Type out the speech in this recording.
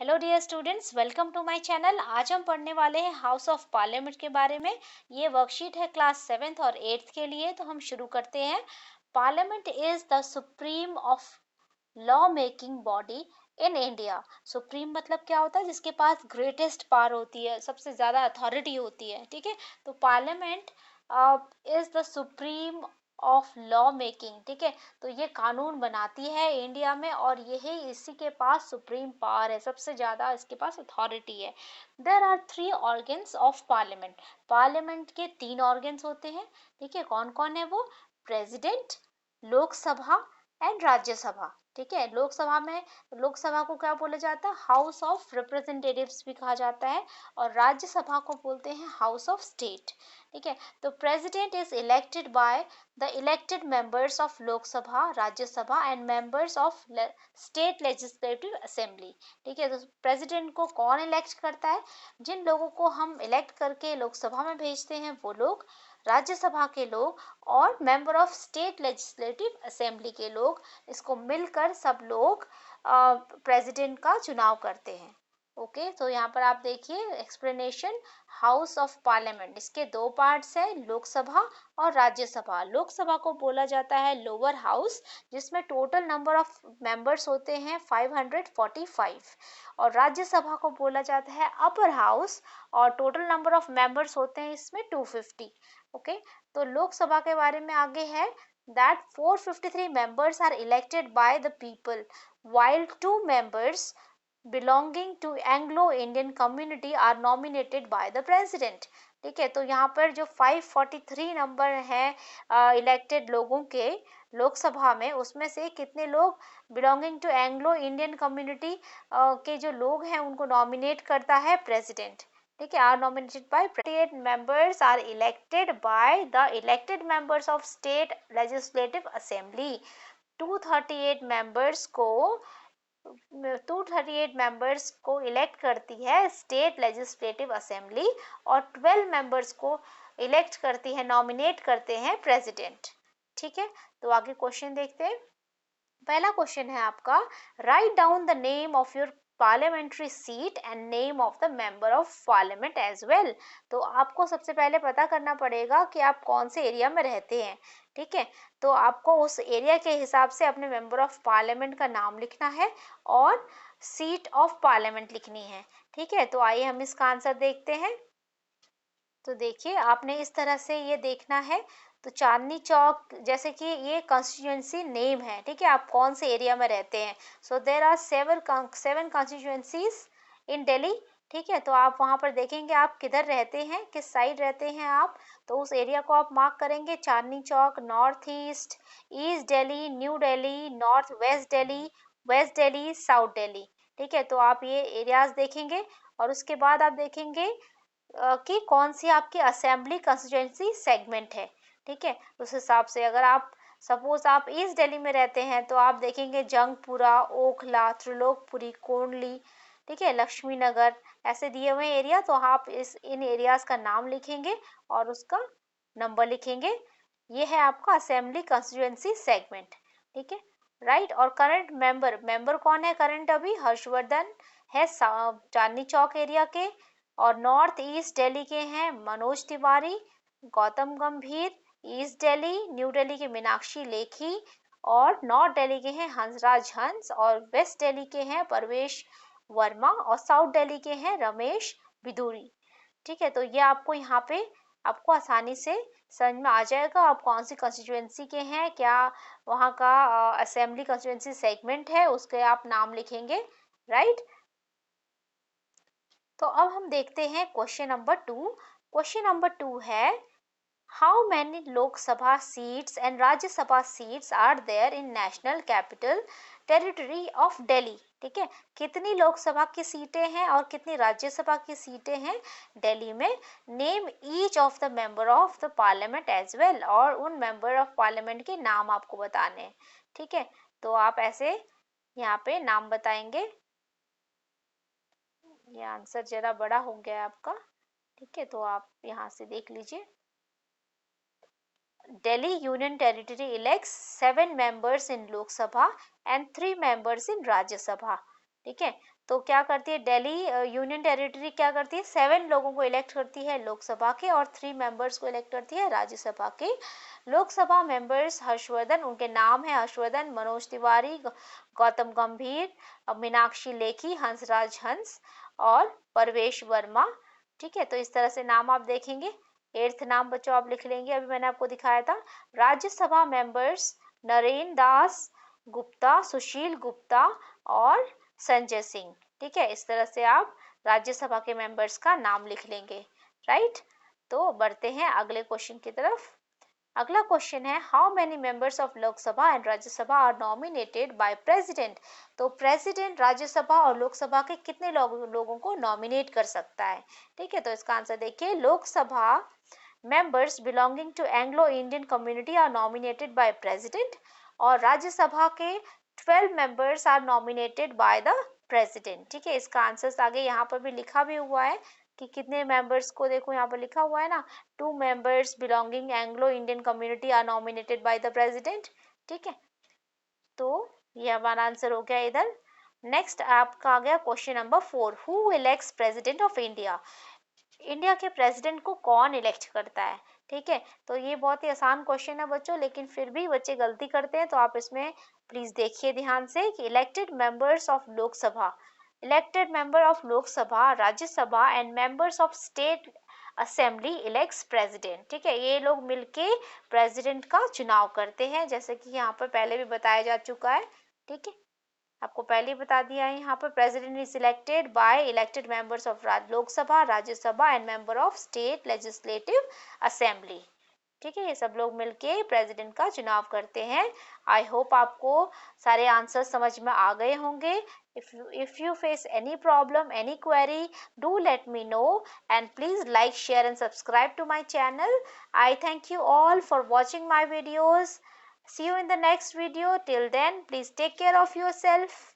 Hello dear students, welcome to my channel. आज हम पढ़ने वाले हैं हाउस ऑफ पार्लियामेंट के बारे में। ये वर्कशीट है क्लास 7th और 8th के लिए, तो हम शुरू करते हैं। Parliament is the supreme of law making body in India. Supreme मतलब क्या होता है? जिसके पास ग्रेटेस्ट पावर होती है, सबसे ज़्यादा अथॉरिटी होती है। ठीक है, तो parliament is the supreme of law making. ठीक है, तो ये कानून बनाती है इंडिया में और यही इसी के पास सुप्रीम पावर है, सबसे ज़्यादा इसके पास अथॉरिटी है। There are 3 organs of parliament. Parliament के 3 ऑर्गन्स होते हैं। ठीक है, कौन कौन है वो? President, Lok Sabha and Rajya Sabha. ठीक है, लोकसभा को क्या बोला जाता है? हाउस ऑफ रिप्रेजेंटेटिव्स भी कहा जाता है। और राज्यसभा को बोलते हैं हाउस ऑफ स्टेट। ठीक है, तो president is elected by the elected members of Lok Sabha, Rajya Sabha and members of state legislative assembly. ठीक है, तो प्रेसिडेंट को कौन इलेक्ट करता है? जिन लोगों को हम इलेक्ट करके लोकसभा में भेजते हैं वो लोग, राज्यसभा के लोग और member of state legislative assembly के लोग, इसको मिलकर सब लोग प्रेसिडेंट का चुनाव करते हैं। ओके, तो यहाँ पर आप देखिए एक्सप्लेनेशन। हाउस ऑफ पार्लियामेंट, इसके 2 पार्ट्स हैं, लोकसभा और राज्यसभा। लोकसभा को बोला जाता है लोअर हाउस, जिसमें टोटल नंबर ऑफ मेंबर्स होते हैं 545। और राज्यसभा को बोला जाता है अपर हाउस और टोटल नंबर ऑफ मेंबर्स होते हैं इसमें 250। ओके, तो लोकसभा के बारे में आगे है that 453 members are elected by the people while 2 members belonging to Anglo-Indian community are nominated by the president। ठीक है, तो यहाँ पर जो 543 नंबर हैं इलेक्टेड लोगों के लोकसभा में, उसमें से कितने लोग belonging to Anglo Indian community के जो लोग हैं उनको नॉमिनेट करता है प्रेसिडेंट। ठीक है, are nominated by 48 members are elected by the elected members of state legislative assembly। 238 members को 238 मेंबर्स को इलेक्ट करती है स्टेट लेजिस्लेटिव असेंबली और 12 मेंबर्स को इलेक्ट करती है, नॉमिनेट करते हैं प्रेसिडेंट। ठीक है, तो आगे क्वेश्चन देखते हैं। पहला क्वेश्चन है आपका, write down the name of your parliamentary seat and name of the member of parliament as well. तो आपको सबसे पहले पता करना पड़ेगा कि आप कौन से एरिया में रहते हैं। ठीक है, तो आपको उस एरिया के हिसाब से अपने मेंबर ऑफ पार्लियामेंट का नाम लिखना है और सीट ऑफ पार्लियामेंट लिखनी है। ठीक है, तो आइए हम इसका आंसर देखते हैं। तो देखिए, आपने इस तरह से ये देखना है। तो चांदनी चौक, जैसे कि ये कॉन्स्टिट्यूएंसी नेम है। ठीक है, आप कौन से एरिया में रहते हैं। सो देर आर 7 कॉन्स्टिट्यूएंसीज इन दिल्ली। ठीक है, तो आप वहाँ पर देखेंगे आप किधर रहते हैं, किस साइड रहते हैं आप, तो उस एरिया को आप मार्क करेंगे। Chandni Chowk, north east, east Delhi, new Delhi, north west Delhi, west Delhi, south Delhi. ठीक है, तो आप ये एरियाज देखेंगे और उसके बाद आप देखेंगे कि कौन सी आपकी असेंबली कंस्टिट्यूएंसी सेगमेंट है। ठीक है, उस हिसाब से अगर आप सपोज आप ईस्ट दिल्ली में रहते हैं तो आप देखेंगे जंगपुरा, ओखला, त्रिलोकपुरी, कोंडली, ठीक है, लक्ष्मी नगर, ऐसे दिए हुए एरिया। तो आप इन एरियाज का नाम लिखेंगे और उसका नंबर लिखेंगे। ये है आपका असेंबली कंस्टिट्यूएंसी सेगमेंट। ठीक है, राइट। और करंट मेंबर कौन है करंट? अभी हर्षवर्धन है चांदनी चौक एरिया के। और नॉर्थ ईस्ट दिल्ली के हैं मनोज तिवारी, गौतम गंभीर। ईस्ट दिल्ली, न्यू दिल्ली के मीनाक्षी लेखी। और नॉर्थ दिल्ली के हैं हंसराज हंस। और वेस्ट दिल्ली के हैं परवेश वर्मा। और साउथ दिल्ली के हैं रमेश बिदूरी। ठीक है, तो ये आपको यहाँ पे आपको आसानी से समझ में आ जाएगा आप कौन सी कंस्टिट्यूएंसी के हैं, क्या वहाँ का असेंबली कंस्टिट्यूएंसी सेगमेंट है, उसके आप नाम लिखेंगे। राइट। तो अब हम देखते हैं क्वेश्चन नंबर 2। क्वेश्चन नंबर 2 है, how many Lok Sabha seats and Rajya Sabha seats are there in National Capital Territory of Delhi. ठीक है, कितनी लोकसभा की सीटें हैं और कितनी राज्यसभा की सीटें हैं दिल्ली में। Name each of the member of the parliament as well, और उन मेंबर ऑफ पार्लियामेंट के नाम आपको बताने हैं। ठीक है, तो आप ऐसे यहाँ पे नाम बताएंगे। ये आंसर जरा बड़ा हो गया है आपका। ठीक है, तो आप यहाँ से देख लीजिए। Delhi Union Territory elects 7 members in Lok Sabha and 3 members in Rajya Sabha। ठीक है, तो क्या करती है दिल्ली यूनियन टेरिटरी, क्या करती है 7 लोगों को इलेक्ट करती है लोकसभा के और 3 मेंबर्स को इलेक्ट करती है राज्यसभा के। लोकसभा मेंबर्स हर्षवर्धन, उनके नाम है हर्षवर्धन, मनोज तिवारी, गौतम गंभीर, मीनाक्षी लेखी, हंसराज हंस और परवेश वर्मा। ठीक है, तो इस तरह से नाम आप देखेंगे। 8th नाम बच्चों आप लिख लेंगे, अभी मैंने आपको दिखाया था। राज्यसभा मेंबर्स नरेन दास गुप्ता, सुशील गुप्ता और संजय सिंह। ठीक है, इस तरह से आप राज्यसभा के मेंबर्स का नाम लिख लेंगे। राइट, तो बढ़ते हैं अगले क्वेश्चन की तरफ। अगला क्वेश्चन है how many members of Lok Sabha and Rajya Sabha are nominated by president. तो प्रेसिडेंट राज्यसभा और लोकसभा के कितने लोगों को नॉमिनेट कर सकता है। ठीक है, तो इसका आंसर देखिए, Lok Sabha members belonging to Anglo Indian community are nominated by president और राज्यसभा के 12 members are nominated by the president. ठीक है, इसका आंसर आगे यहाँ पर भी लिखा भी हुआ है कि कितने मेंबर्स को, देखो यहाँ पर लिखा हुआ है ना, 2 members belonging Anglo Indian community are nominated by the president. ठीक है, तो ये हमारा आंसर हो गया इधर। नेक्स्ट आपका आ गया question number 4, who elects president of India. India के प्रेसिडेंट को कौन इलेक्ट करता है। ठीक है, तो ये बहुत ही आसान क्वेश्चन है बच्चों, लेकिन फिर भी बच्चे गलती करते हैं, तो आप इसमें प्लीज देखिए ध्यान से कि elected members of Lok Sabha, elected member of Lok Sabha, Rajya Sabha and members of state assembly elects president. ठीक है, ये लोग मिलके प्रेसिडेंट का चुनाव करते हैं, जैसे कि यहाँ पर पहले भी बताया जा चुका है। ठीक है, आपको पहले ही बता दिया है, यहाँ पर president is elected by elected members of Lok Sabha, Rajya Sabha and member of state legislative assembly. ठीक है, ये सब लोग मिलके प्रेसिडेंट का चुनाव करते हैं। आई होप आपको सारे आंसर समझ में आ गए होंगे। if you face any problem, any query, do let me know and please like, share and subscribe to my channel. I thank you all for watching my videos. See you in the next video. Till then, please take care of yourself.